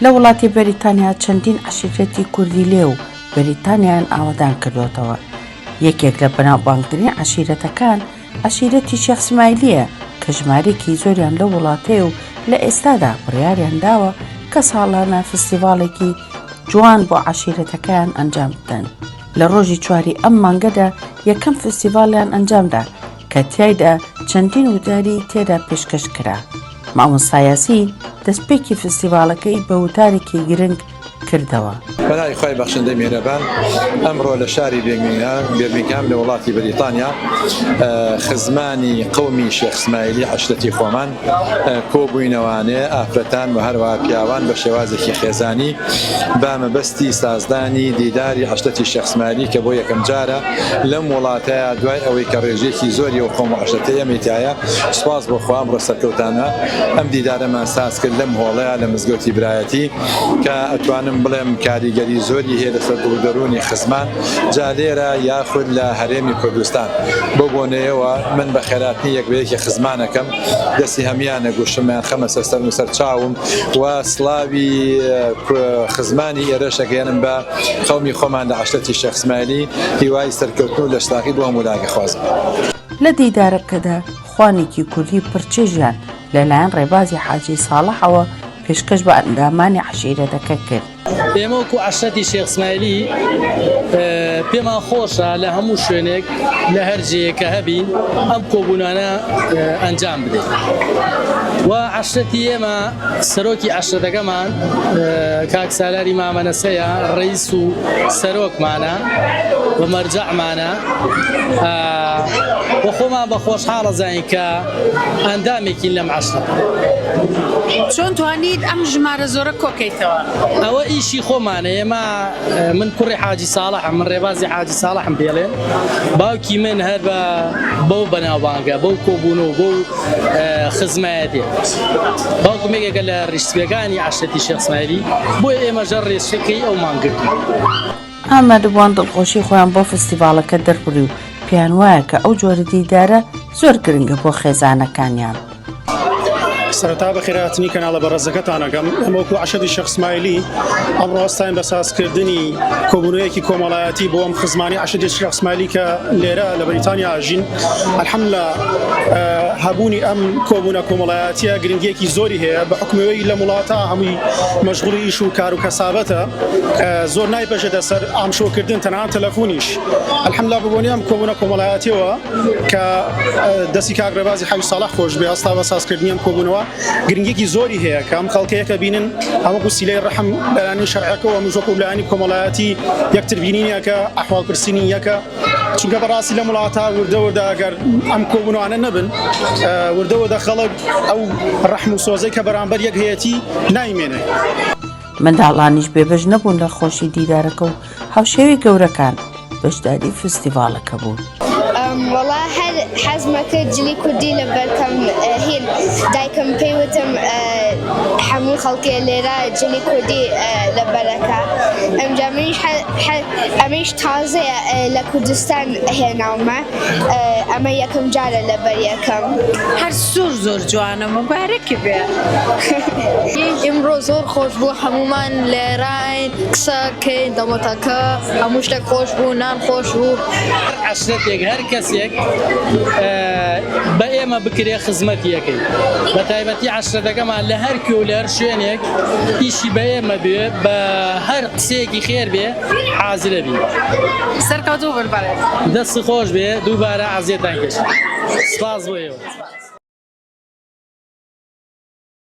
لە وڵاتی بەریتانیا چەندین عەشیرەتی کوردی لێ و بەریتانیایان ئاوادان کردوتەوە. یەکێک لە بەناوبانگترین عەشیرەتەکان عەشیرەتی شێخ اسماعیلیە کە ژمارەیەکی زۆریان لە وڵاتەیە و لە ئێستادا بڕیاریان داوە کە ساڵانە فستیڤاڵێکی جوان بۆ عەشیرەتەکەیان ئەنجام بدەن. لە ڕۆژی 4 ئەم مانگەدا یەکەم فستیڤاڵیان ئەنجامدا کە تیایدا چەندین وتاری تێدا پێشکەش کرا. مامۆستا یاسین دەستپێکی فستیڤاڵەکەی بە وتارێکی گرنگ کردەوە. بەناوی خۆی بەخشندەی میهرەبان، ئەمڕۆ لە شاری بێرمینگهام لە وڵاتی بەریتانیا خزمانی قەومی شێخ اسماعیلی عەشرەتی خۆمان کۆبووینەوانێ ئافرەتان و هەروەها پیاوان بە شێوازێکی خێزانی بە مەبەستی سازدانی دیداری عەشرەتی شێخ اسماعیلی کە بۆ یەکەم جارە لەم وڵاتەیە دوای ئەوەی کە ڕێژەیەکی زۆری و قەوم و عەشرەتەی ئەمەتایە سوپاس بۆ خوا ئەمڕۆ سەرکەوتانە ئەم دیدارەمان ساز کرد لەم هۆڵەیە لە مزگەوتی برایەتی کە ئەتوانم بڵێم کاریگەری زۆری هەیە لەسەر دەرونی خزمان جا لێرە یاخود لە هەرێمی کوردستان. بۆ بۆنەیەوە من بە خێراتنی یەکبەیەکی خزمانەکەم دەستی هەمیانە گوشمیان خەمە سەر و سەر چاوم و سڵاوی خزمانی ئێرەشەکەێنم بە قەومی خۆمان لە عەشرەتی شێخ اسماعیلی هیوای سەرکەوتن و لەشتاقی بۆ هەموو لاگەخوازم. لە دیدارەکەدا خوانێکی کوردی پڕچێژیان لەلایەن ڕێبازی حاجی ساڵحەوە پێشکەش بە ئەندامانی عەشیرەتەکە کرد. ئێمە وەکو عەشرەتی شێخ اسماعیلی پێمان خۆشە لە هەموو شوێنێک لە هەر جێیەکە هەبین ئەم کۆبوونانە ئەنجام بدەین و عەشرەتی ئێمە سەرۆکی عەشرەتەکەمان کاک سالاری مامەنەسەیە ڕەیس و سەرۆکمانە و مەرجەعمانە و خۆمان بە خۆشحاڵە زانین کە ئەندامێکین لەم عەشرەتە. چۆن توانیت ئەم ژمارە زۆرە کۆکەیتەوە؟ ئەوە ئیشی خۆمانە. ئێمە من کوڕی حاجی ساڵحم، من ڕێبازی حاجی ساڵحم پێڵێن، باوکی من هەر بەو بەناوبانگە بەو کۆبوون و بەو خزمایەتێ باوکم یەکێکە لە ڕیشتپێکانی عەشرەتی شێخ اسماعیلی بۆی ئێمەژە ڕێچکەی ئەومان گرت. ئامادەبووان دڵخۆشی خۆیان بۆ فستیڤاڵەکە دەربڕی و پێیان وایە کە ئەو جۆرە دیدارە زۆر گرنگە بۆ خێزانەکانیان. سەرەتا بە خێراتنی کەناڵە بەڕێزەکەتانەکەم ئەمە وەکو عەشرەتی شێخ اسماعیلی ئەمڕۆ هەستاین بە سازکردنی کۆبوونەیەکی کۆمەڵایەتی بۆ ئەم خزمانی عەشرەتی شێخ اسماعیلی کە لێرە لە بەریتانیا ئاژین. ئەلحەمدولیلا هەبوونی ئەم کۆبوونە کۆمەڵایەتیە گرنگیەکی زۆری هەیە بە حکمەوەی لە وڵاتە هەمووی مەشغوڵی ئیش و کار و کەسابەتە زۆر نایبەژێتە سەر ئامشۆکردن تەنانەت تەلەفۆنیش. ئەلحەمدولیلا ببوونی ئەم کۆبوونە کۆمەڵایەتیەوە کە دەستی کاک ڕێبازی حاجی ساڵح خۆش بێ هەستا بە سازکردنی ئەم کۆبوونەوە گرنگێکی زۆری هەیە کە ئەم خەڵکەیەکە بینن ئەمە وسیلەی ڕەحم لەلایەنی شەرعەکەوە مژۆکە و لایەنی کۆمەڵایەتی یەکتر بینینیەکە ئەحواڵپرسینی یەکە چونکە بەڕاستی لە وڵاتە وردەوردە ئەگەر ئەم کۆبوونەوانە نەبن وردەوردە خەڵک ئەو ڕەحم و سۆزەی کە بەرامبەر یەک هەیەتی نایمێنێ. منداڵانیش بێبەش نەبوون لە خۆشی دیدارەکە و هاوشێوی گەورەکان بەشداری فستیڤاڵەکە بوون. والله هەر حەزمەکە جلی کوردی لەبەرکەم هین دایکم پێی وتم هەموو خەڵکێ لێرە جلی کوردی لەبەرەکە ئەمجا ئەمەش تازەیە لە کوردستان هێناومە ئەمە یەکەم جارە لەبەر یەکەم. هەر زۆر جوانە مبارەکی بێ. ئیمڕۆ زۆر خۆش بوو هەمومان لێرەین قسەکەین دەمەتەکە هەموو شتێک خۆش بوو نان خۆش بوو. عەشرەتێک هەر کەسێک بە ئێمە بکرێ خزمەتی یەکەی بە تایبەتی عەشرەتەکەمان لە هەر کوێ و لە هەر شوێنێک ئیشی بە ئێمە بێ بە هەر قسەیەکی خێر بێ حازرە بین. سەرکەوتوو بن بەڵێ دەستی خۆش بێ دووبارە عەزیەتان کەشێ. سپاس بۆ ئێوە.